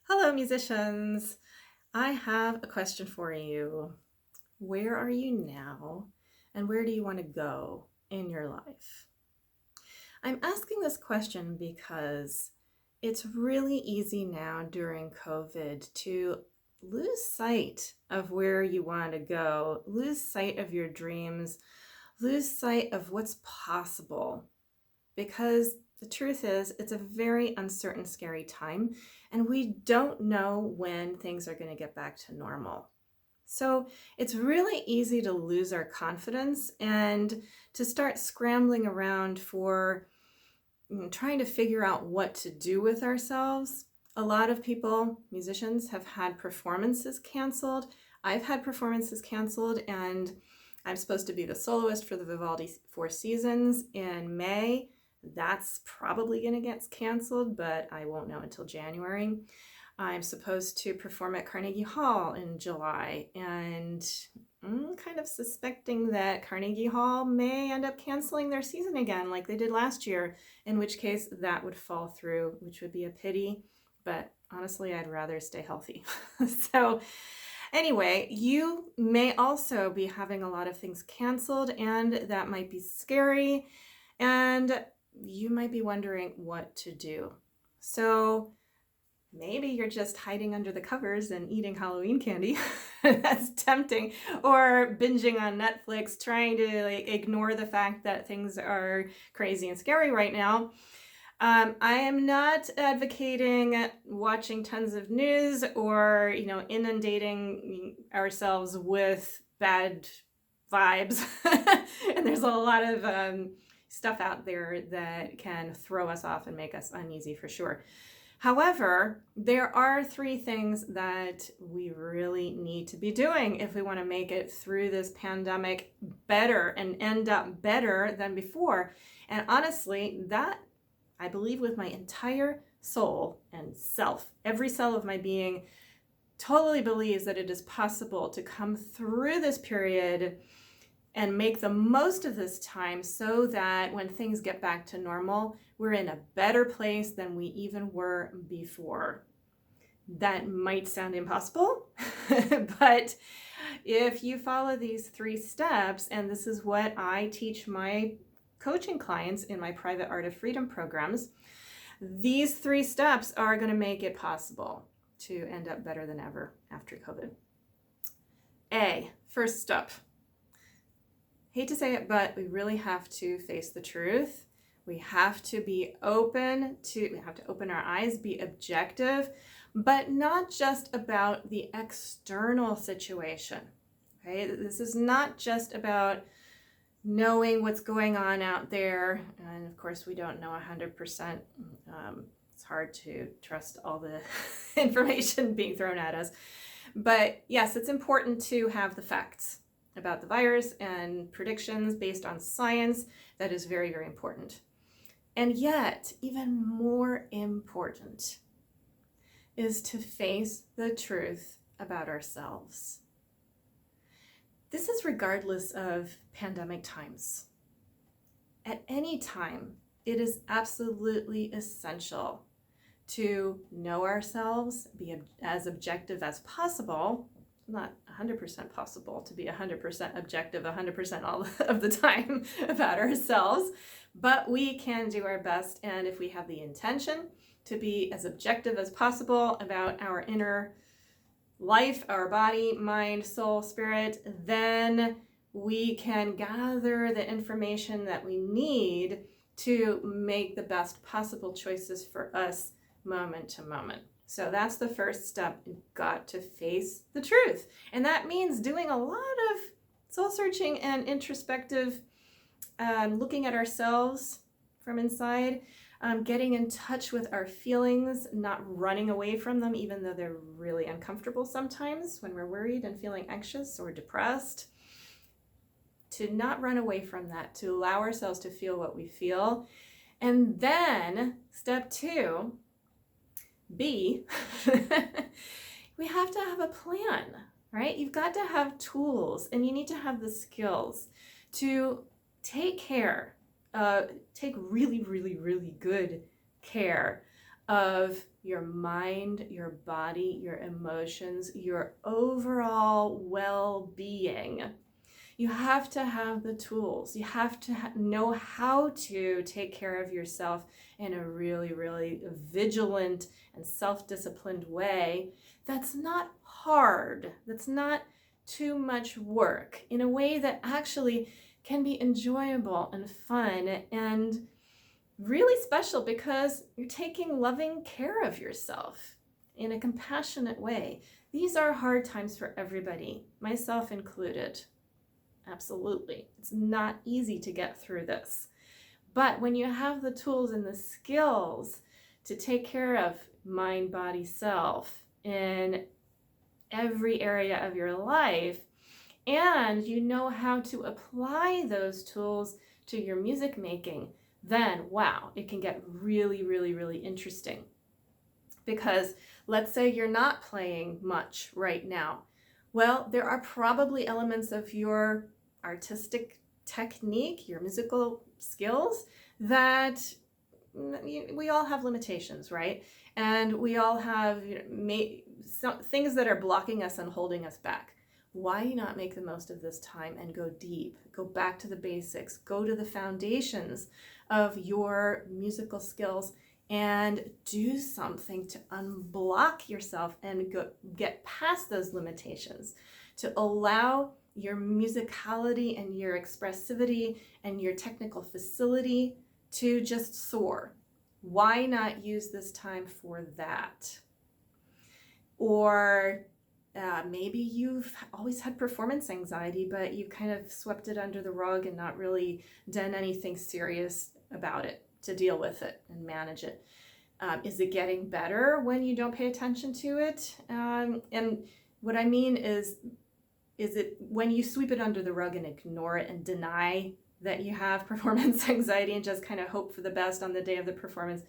Hello, musicians. I have a question for you. Where are you now, and where do you want to go in your life? I'm asking this question because it's really easy now during COVID to lose sight of where you want to go, lose sight of your dreams, lose sight of what's possible. Because the truth is, it's a very uncertain, scary time, and we don't know when things are going to get back to normal. So it's really easy to lose our confidence and to start scrambling around for trying to figure out what to do with ourselves. A lot of people, musicians, have had performances canceled. I've had performances canceled, and I'm supposed to be the soloist for the Vivaldi Four Seasons in May. That's probably going to get canceled, but I won't know until January. I'm supposed to perform at Carnegie Hall in July, and I'm kind of suspecting that Carnegie Hall may end up canceling their season again like they did last year, in which case that would fall through, which would be a pity, but honestly, I'd rather stay healthy. So anyway, you may also be having a lot of things canceled, and that might be scary, and you might be wondering what to do. So maybe you're just hiding under the covers and eating Halloween candy. That's tempting. Or binging on Netflix, trying to ignore the fact that things are crazy and scary right now. I am not advocating watching tons of news or, inundating ourselves with bad vibes. And there's a lot of stuff out there that can throw us off and make us uneasy for sure. However, there are three things that we really need to be doing if we want to make it through this pandemic better and end up better than before. And honestly, that I believe with my entire soul and self, every cell of my being totally believes that it is possible to come through this period and make the most of this time so that when things get back to normal, we're in a better place than we even were before. That might sound impossible, but if you follow these three steps, and this is what I teach my coaching clients in my private Art of Freedom programs, these three steps are going to make it possible to end up better than ever after COVID. First step. Hate to say it, but we really have to face the truth. We have to be open to, we have to open our eyes, be objective, but not just about the external situation. Okay? This is not just about knowing what's going on out there. And of course, we don't know 100%. It's hard to trust all the information being thrown at us. But yes, it's important to have the facts about the virus and predictions based on science. That is very, very important. And yet, even more important is to face the truth about ourselves. This is regardless of pandemic times. At any time, it is absolutely essential to know ourselves, be as objective as possible. Not 100% possible to be 100% objective 100% all of the time about ourselves, but we can do our best. And if we have the intention to be as objective as possible about our inner life, our body, mind, soul, spirit, then we can gather the information that we need to make the best possible choices for us moment to moment. So that's the first step. You've got to face the truth. And that means doing a lot of soul searching and introspective looking at ourselves from inside, getting in touch with our feelings, not running away from them, even though they're really uncomfortable sometimes when we're worried and feeling anxious or depressed. To not run away from that, to allow ourselves to feel what we feel. And then step 2, B, we have to have a plan, right? You've got to have tools, and you need to have the skills to take really, really, really good care of your mind, your body, your emotions, your overall well-being. You have to have the tools. You have to know how to take care of yourself in a really, really vigilant and self-disciplined way that's not hard, that's not too much work, in a way that actually can be enjoyable and fun and really special, because you're taking loving care of yourself in a compassionate way. These are hard times for everybody, myself included. Absolutely. It's not easy to get through this. But when you have the tools and the skills to take care of mind, body, self in every area of your life, and you know how to apply those tools to your music making, then wow, it can get really, really, really interesting. Because let's say you're not playing much right now. Well, there are probably elements of your artistic technique, your musical skills, that we all have limitations, right? And we all have some things that are blocking us and holding us back. Why not make the most of this time and go deep, go back to the basics, go to the foundations of your musical skills and do something to unblock yourself and get past those limitations, to allow your musicality and your expressivity and your technical facility to just soar. Why not use this time for that? Or maybe you've always had performance anxiety, but you kind of swept it under the rug and not really done anything serious about it to deal with it and manage it. Is it getting better when you don't pay attention to it? And what I mean is it when you sweep it under the rug and ignore it and deny that you have performance anxiety and just kind of hope for the best on the day of the performance?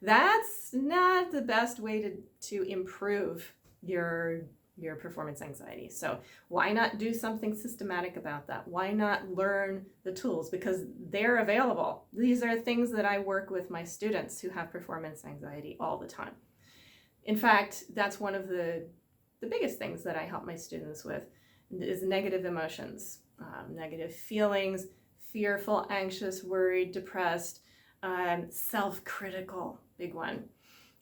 That's not the best way to improve your performance anxiety. So why not do something systematic about that? Why not learn the tools? Because they're available. These are things that I work with my students who have performance anxiety all the time. In fact, that's one of the biggest things that I help my students with is negative emotions, negative feelings, fearful, anxious, worried, depressed, self-critical, big one.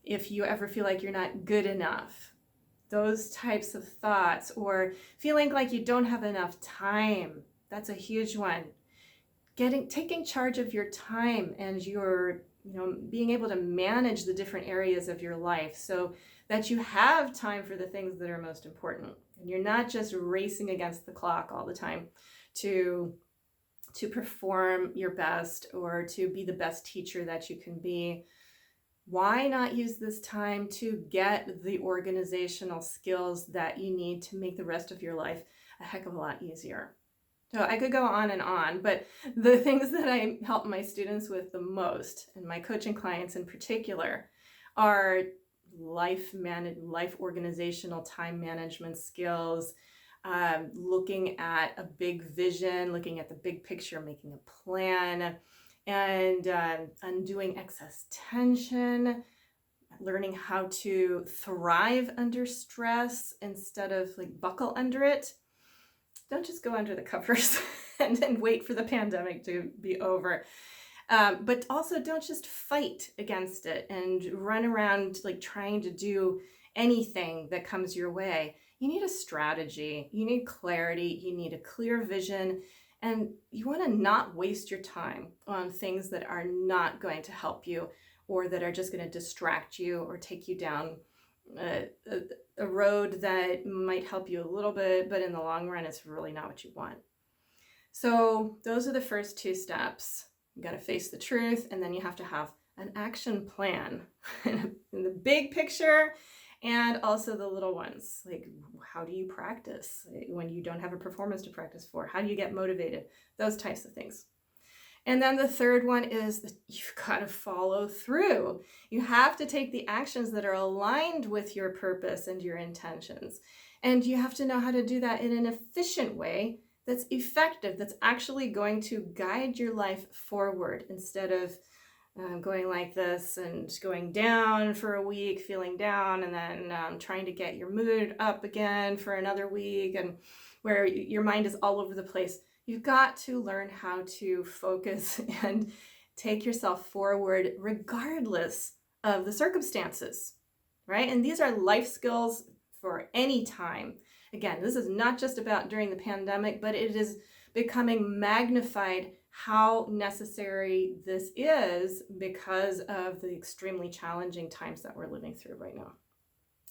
If you ever feel like you're not good enough, those types of thoughts, or feeling like you don't have enough time, that's a huge one. Taking charge of your time and your, being able to manage the different areas of your life so that you have time for the things that are most important. And you're not just racing against the clock all the time to perform your best or to be the best teacher that you can be. Why not use this time to get the organizational skills that you need to make the rest of your life a heck of a lot easier? So I could go on, but the things that I help my students with the most, and my coaching clients in particular, are life organizational time management skills, looking at a big vision, looking at the big picture, making a plan, and undoing excess tension, learning how to thrive under stress instead of buckle under it. Don't just go under the covers and then wait for the pandemic to be over. But also don't just fight against it and run around trying to do anything that comes your way. You need a strategy, you need clarity, you need a clear vision, and you want to not waste your time on things that are not going to help you or that are just going to distract you or take you down a road that might help you a little bit, but in the long run, it's really not what you want. So those are the first two steps. You got to face the truth, and then you have to have an action plan in the big picture and also the little ones. How do you practice when you don't have a performance to practice for? How do you get motivated? Those types of things. And then the third one is that you've got to follow through. You have to take the actions that are aligned with your purpose and your intentions. And you have to know how to do that in an efficient way that's effective, that's actually going to guide your life forward instead of going like this and going down for a week, feeling down, and then trying to get your mood up again for another week, and where your mind is all over the place. You've got to learn how to focus and take yourself forward regardless of the circumstances, right? And these are life skills for any time. Again, this is not just about during the pandemic, but it is becoming magnified how necessary this is because of the extremely challenging times that we're living through right now.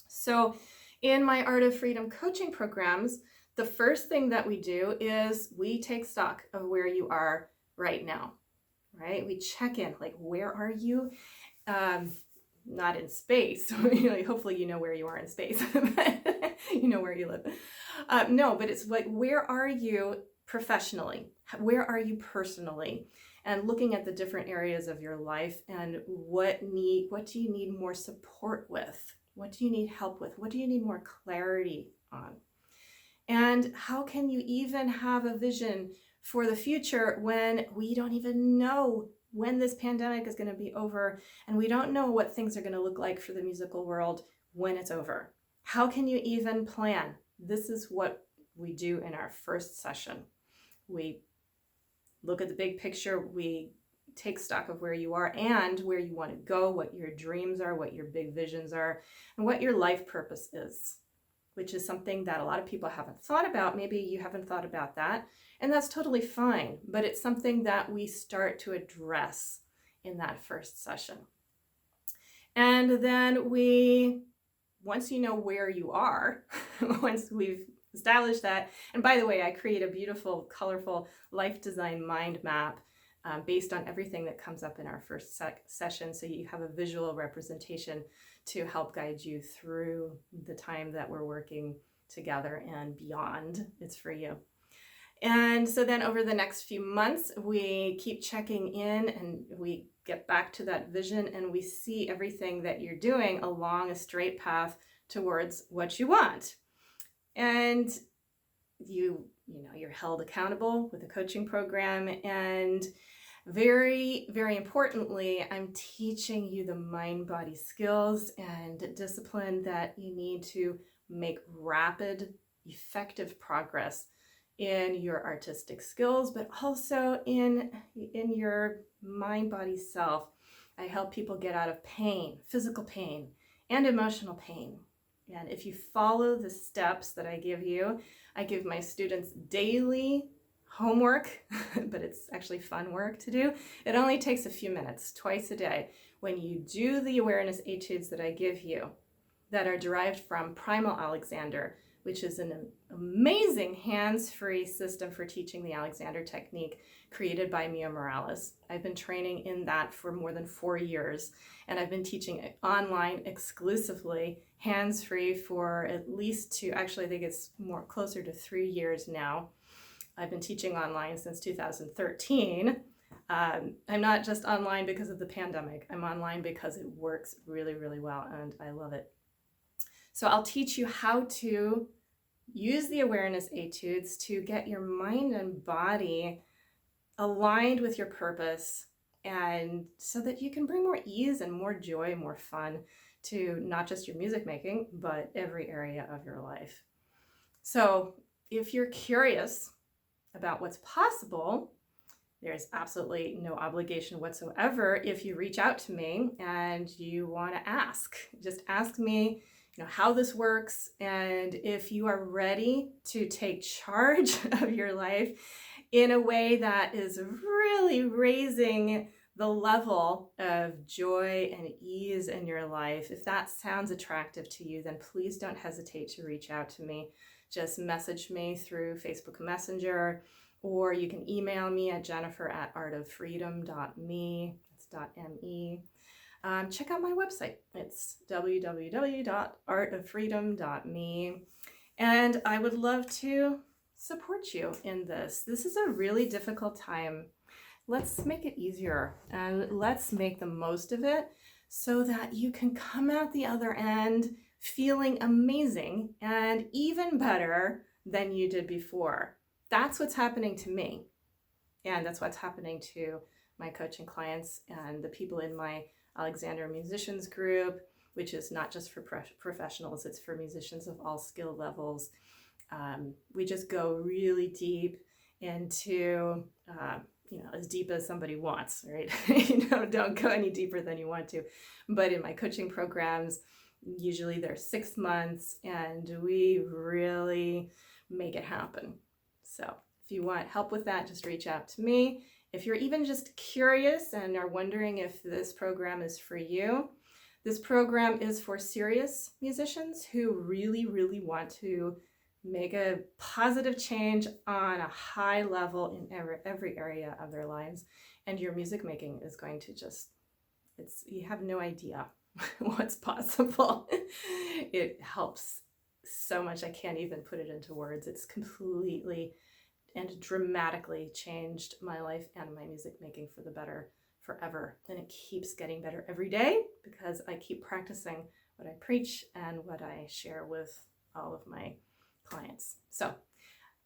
So in my Art of Freedom coaching programs, the first thing that we do is we take stock of where you are right now, right? We check in, like, where are you? Not in space. Hopefully you know where you are in space, but you know where you live. No, but it's like, where are you professionally? Where are you personally? And looking at the different areas of your life and what do you need more support with? What do you need help with? What do you need more clarity on? And how can you even have a vision for the future when we don't even know when this pandemic is going to be over, and we don't know what things are going to look like for the musical world when it's over? How can you even plan? This is what we do in our first session. We look at the big picture, we take stock of where you are and where you want to go, what your dreams are, what your big visions are, and what your life purpose is, which is something that a lot of people haven't thought about. Maybe you haven't thought about that, and that's totally fine, but it's something that we start to address in that first session. And then once you know where you are, once we've established that, and by the way, I create a beautiful, colorful life design mind map based on everything that comes up in our first session, so you have a visual representation to help guide you through the time that we're working together and beyond. It's for you. And so then over the next few months, we keep checking in and we get back to that vision, and we see everything that you're doing along a straight path towards what you want. And you're held accountable with a coaching program, and very, very importantly, I'm teaching you the mind-body skills and discipline that you need to make rapid, effective progress in your artistic skills, but also in your mind-body self. I help people get out of pain, physical pain, and emotional pain. And if you follow the steps that I give my students daily homework, but it's actually fun work to do. It only takes a few minutes, twice a day. When you do the awareness etudes that I give you, that are derived from Primal Alexander, which is an amazing hands-free system for teaching the Alexander technique created by Mia Morales. I've been training in that for more than 4 years, and I've been teaching it online exclusively, hands-free, for at least I think it's closer to 3 years now. I've been teaching online since 2013. I'm not just online because of the pandemic. I'm online because it works really, really well, and I love it. So I'll teach you how to use the awareness etudes to get your mind and body aligned with your purpose, and so that you can bring more ease and more joy, more fun to not just your music making, but every area of your life. So if you're curious about what's possible, there's absolutely no obligation whatsoever if you reach out to me and you want to ask. Just ask me how this works, and if you are ready to take charge of your life in a way that is really raising the level of joy and ease in your life. If that sounds attractive to you, then please don't hesitate to reach out to me. Just message me through Facebook Messenger, or you can email me at jennifer@artoffreedom.me. It's .me. Check out my website. It's www.artoffreedom.me. And I would love to support you in this. This is a really difficult time. Let's make it easier, and let's make the most of it so that you can come out the other end feeling amazing and even better than you did before. That's what's happening to me. And that's what's happening to my coaching clients and the people in my Alexander Musicians group, which is not just for professionals, it's for musicians of all skill levels. We just go really deep into, as deep as somebody wants, right? Don't go any deeper than you want to. But in my coaching programs, usually they're 6 months, and we really make it happen. So if you want help with that, just reach out to me. If you're even just curious and are wondering if this program is for you, this program is for serious musicians who really, really want to make a positive change on a high level in every area of their lives. And your music making is going to you have no idea what's possible. It helps so much. I can't even put it into words. It's completely and dramatically changed my life and my music making for the better forever. And it keeps getting better every day because I keep practicing what I preach and what I share with all of my clients. So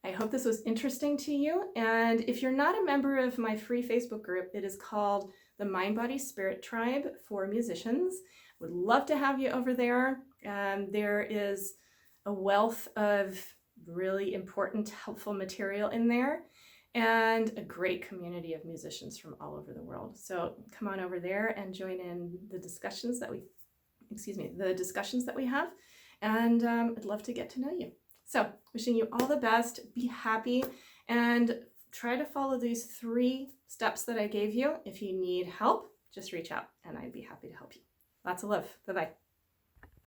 I hope this was interesting to you. And if you're not a member of my free Facebook group, it is called the Mind, Body, Spirit Tribe for Musicians. Would love to have you over there. There is a wealth of really important, helpful material in there, and a great community of musicians from all over the world. So come on over there and join in the discussions that we have. And I'd love to get to know you. So wishing you all the best, be happy, and try to follow these 3 steps that I gave you. If you need help, just reach out and I'd be happy to help you. Lots of love. Bye-bye.